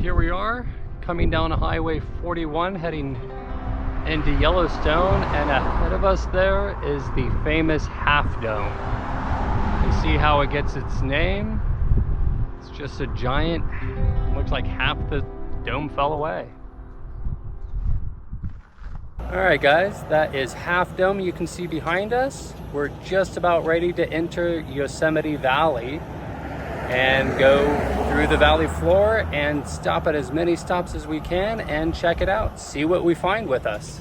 Here we are, coming down Highway 41, heading into Yellowstone, and ahead of us there is the famous Half Dome. You see how it gets its name? It's just a giant, looks like half the dome fell away. Alright guys, that is Half Dome you can see behind us. We're just about ready to enter Yosemite Valley and go through the valley floor and stop at as many stops as we can and check it out, see what we find with us.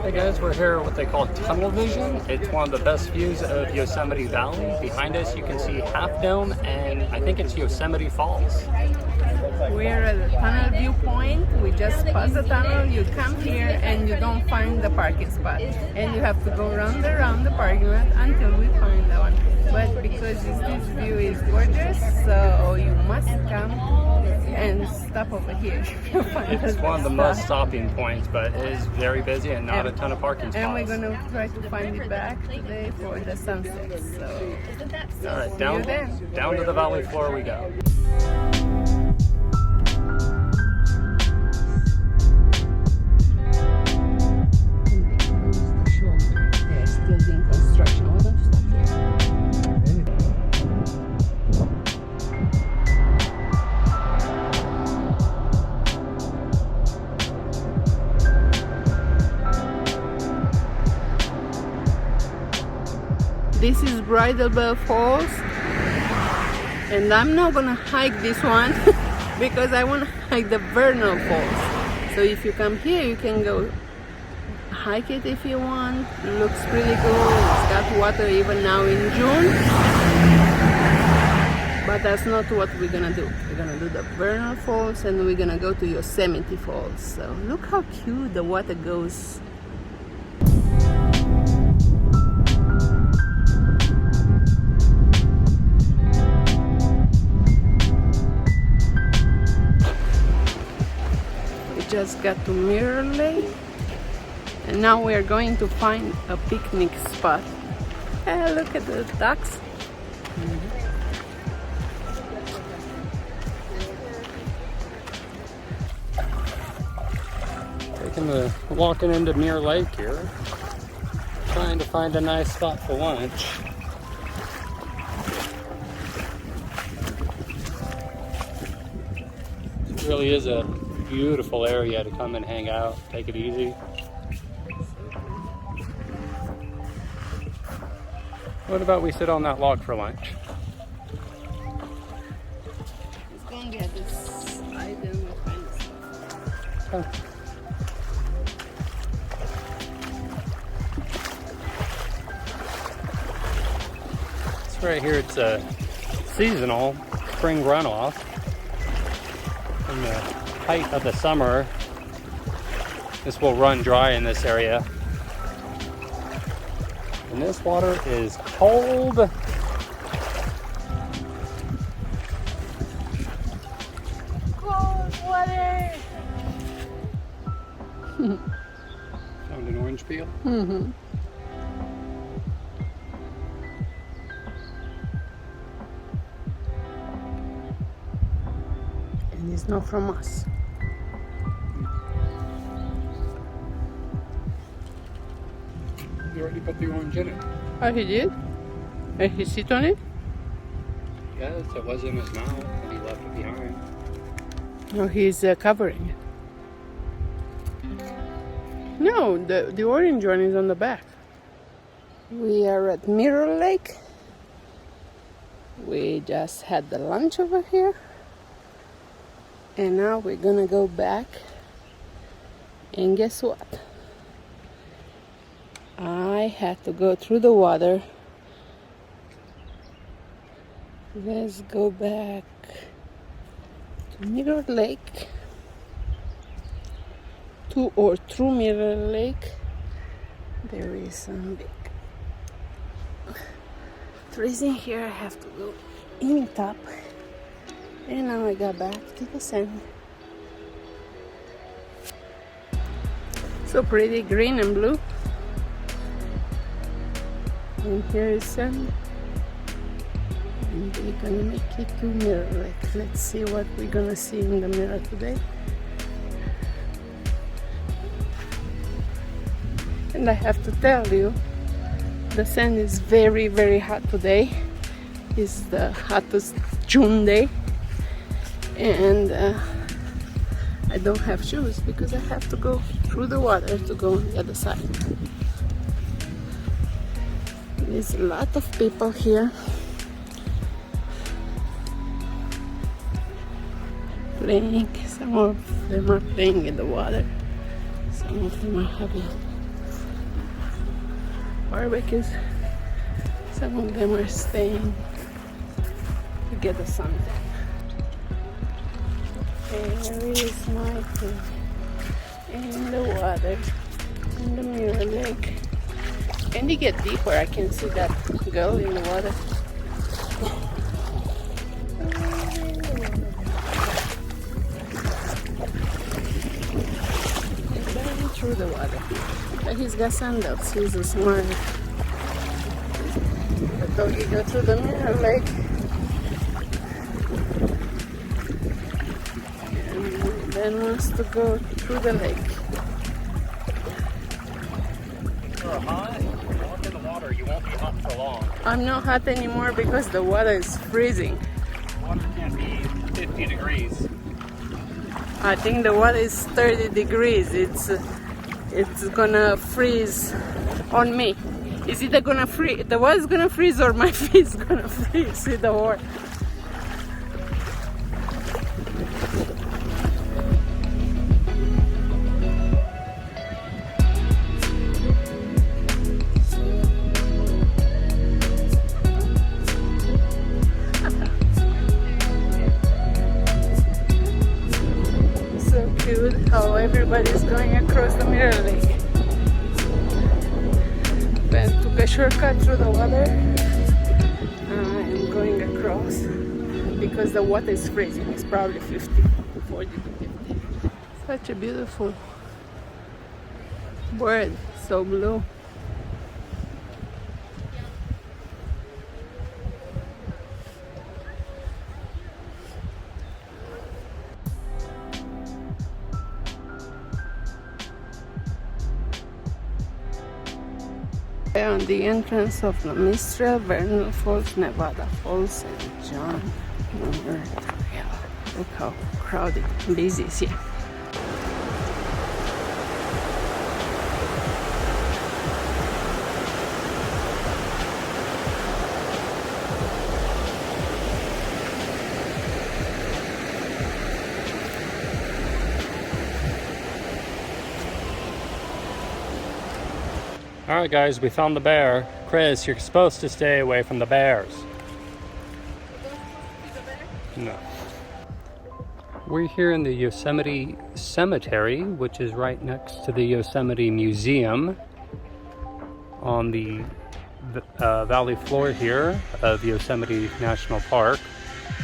Hey guys, we're here at what they call tunnel vision. It's one of the best views of Yosemite Valley. Behind us you can see Half Dome and I think it's Yosemite Falls. We're at the tunnel viewpoint. We just passed the tunnel. You come here and you don't find the parking spot. And you have to go round the parking lot until we find the one. But because this view is gorgeous, so you must come and stop over here. It's one of the most stopping points, but it is very busy and not a ton of parking spots. And we're going to try to find it back today for the sunset. So, all right, down to the valley floor we go. This is Bridalveil Falls, and I'm not gonna hike this one because I want to hike the Vernal Falls. So if you come here, you can go hike it if you want. Looks pretty cool. It's got water even now in June, but that's not what we're gonna do. We're gonna do the Vernal Falls, and we're gonna go to Yosemite Falls. So look how cute the water goes. Just got to Mirror Lake, and now we are going to find a picnic spot. Hey, look at the ducks. Walking into Mirror Lake here, trying to find a nice spot for lunch. It really is a beautiful area to come and hang out, take it easy. What about we sit on that log for lunch? It's going to get this side and we'll find this. Okay. It's right here, it's a seasonal spring runoff. In the height of the summer, this will run dry in this area. And this water is cold. Cold water! Found an orange peel. Mm-hmm. And it's not from us. You already put the orange in it. Oh, he did? And he sit on it? Yes, it was in his mouth. He left it behind. No, he's covering it. No, the orange one is on the back. We are at Mirror Lake. We just had the lunch over here. And now we're gonna go back. And guess what? I had to go through the water. Let's go back to Mirror Lake, to or through Mirror Lake, There is some big trees in here. I have to go in top. And now I got back to the sand. So pretty, green and blue. And here is sand. And we're gonna make it to Mirror Lake. Let's see what we're gonna see in the mirror today. And I have to tell you, the sun is very, very hot today. It's the hottest June day. And I don't have shoes because I have to go through the water to go on the other side. There's a lot of people here playing. Some of them are playing in the water. Some of them are having barbecues. Some of them are staying to get the suntan. There is my thing in the water, in the Mirror Lake. And you get deeper, I can see that girl in the water. He's going through the water. But he's got sandals, he's a smart. The doggy go through the Mirror Lake. And then wants to go through the lake. You're hot. Walk in the water, you won't be hot for long. I'm not hot anymore because the water is freezing. Water can be 50 degrees. I think the water is 30 degrees. It's gonna freeze on me. Is it gonna freeze? The water's gonna freeze or my feet is gonna freeze in the water? How everybody's going across the Mirror Lake. Ben took a shortcut through the water. I'm going across because the water is freezing. It's probably 40 to 50. Such a beautiful bird, so blue. On the entrance of the Mistral, Vernal Falls, Nevada Falls, and John Muir Trail. Look how crowded and busy is here. Alright guys, we found the bear. Chris, you're supposed to stay away from the bears. No. We're here in the Yosemite Cemetery, which is right next to the Yosemite Museum on the valley floor here of Yosemite National Park.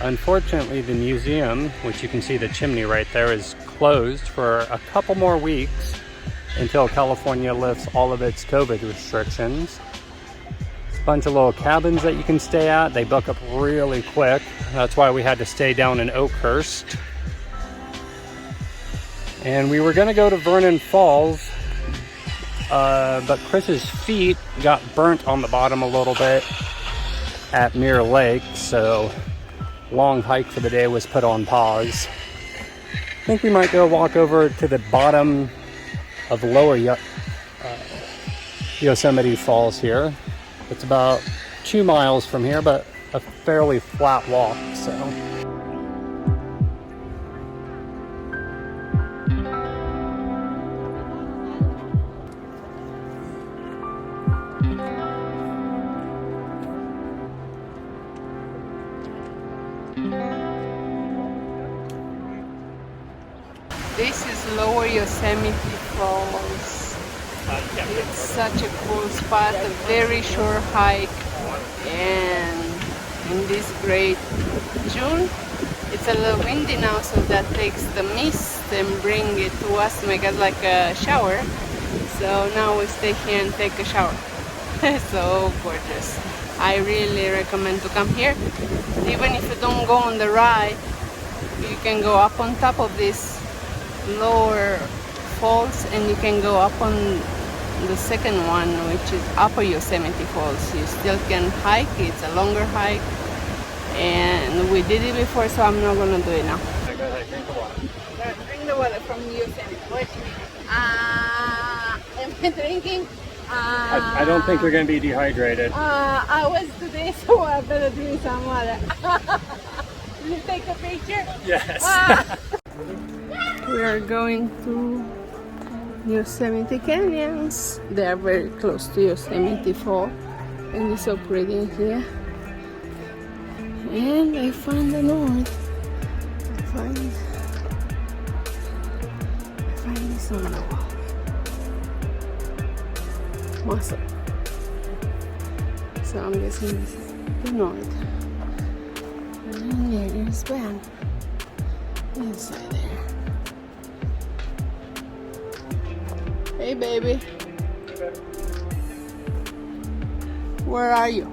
Unfortunately, the museum, which you can see the chimney right there, is closed for a couple more weeks until California lifts all of its COVID restrictions. It's a bunch of little cabins that you can stay at. They book up really quick. That's why we had to stay down in Oakhurst. And we were gonna go to Vernon Falls, but Chris's feet got burnt on the bottom a little bit at Mirror Lake, so long hike for the day was put on pause. I think we might go walk over to the bottom of lower Yosemite Falls here. It's about 2 miles from here, but a fairly flat walk, so. This is Lower Yosemite Falls. It's such a cool spot, a very short hike, and in this great June, it's a little windy now, so that takes the mist and bring it to us to make us like a shower. So now we stay here and take a shower. So gorgeous. I really recommend to come here. Even if you don't go on the ride, you can go up on top of this lower falls, and you can go up on the second one, which is Upper Yosemite Falls. You still can hike. It's a longer hike, and we did it before, so I'm not gonna do it now. Go ahead, drink the water. Drink the water from Yosemite. What do you mean? Am I drinking? I don't think you're going to be dehydrated. I was today, so I better drink some water. Will you take a picture? Yes. We are going to Yosemite Canyons. They are very close to Yosemite Falls, and it's so pretty in here. And I found the north. I find this on the wall. Awesome. So I'm guessing this is the north. And there is Ben inside there. Hey baby. Where are you?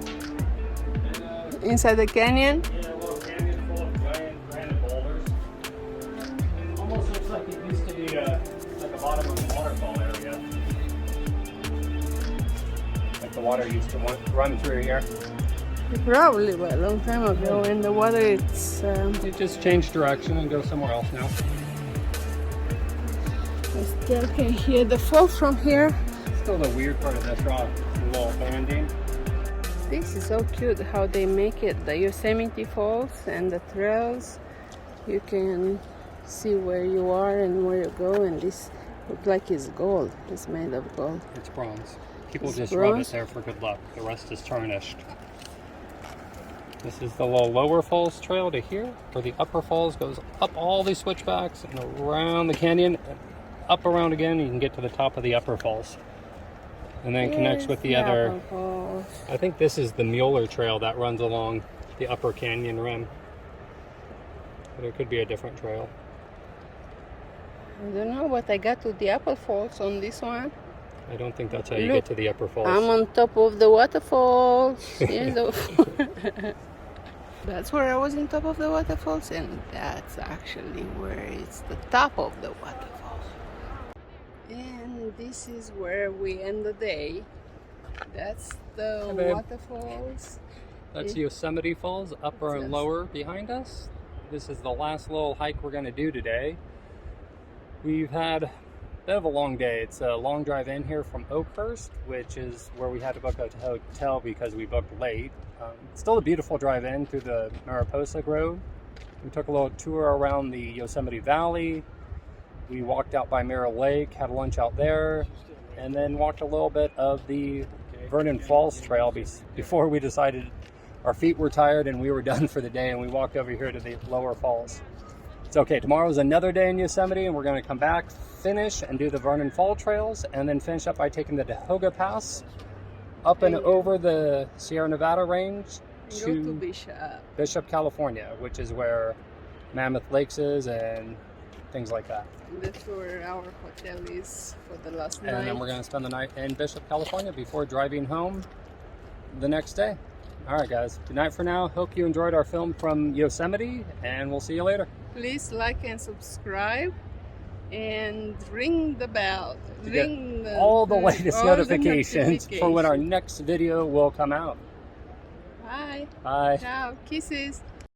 Inside the canyon? Yeah, a little canyon full of giant granite boulders. Almost looks like it used to be like the bottom of a waterfall area. Like the water used to run through here. Probably, but a long time ago. And the water, it's... It just changed direction and goes somewhere else now. I still can hear the fall from here. Still the weird part of this rock, the little banding. This is so cute how they make it. The Yosemite Falls and the trails. You can see where you are and where you go. And this looks like it's gold. It's made of gold. It's bronze. People It's just bronze? rub it there for good luck. The rest is tarnished. This is the little lower falls trail to here, where the upper falls goes up all these switchbacks and around the canyon, up around again. You can get to the top of the upper falls, and then connects with the other. Upper Falls. I think this is the Mueller Trail that runs along the upper canyon rim, but it could be a different trail. I don't know, but I got to the Upper Falls on this one. I don't think that's how you Look, get to the upper falls. I'm on top of the waterfalls. Here's the That's where I was on top of the waterfalls, and that's actually where it's the top of the waterfalls. And this is where we end the day. That's the Hey, babe. waterfalls. That's Yosemite Falls, upper and Yes. lower behind us. This is the last little hike we're going to do today. We've had a bit of a long day. It's a long drive in here from Oakhurst, which is where we had to book a hotel because we booked late. It's still a beautiful drive in through the Mariposa Grove. We took a little tour around the Yosemite Valley. We walked out by Mirror Lake, had lunch out there, and then walked a little bit of the Vernon Falls Trail before we decided our feet were tired and we were done for the day, and we walked over here to the lower falls. It's okay, tomorrow's another day in Yosemite, and we're going to come back, finish, and do the Vernon Fall trails, and then finish up by taking the Dahoga Pass up and over the Sierra Nevada range Go to Bishop, California, which is where Mammoth Lakes is and things like that. That's where our hotel is for the last night. And then we're going to spend the night in Bishop, California before driving home the next day. All right, guys. Good night for now. Hope you enjoyed our film from Yosemite, and we'll see you later. Please like and subscribe and ring the bell. Ring all the latest all the notifications for when our next video will come out. Bye. Bye. Ciao. Kisses.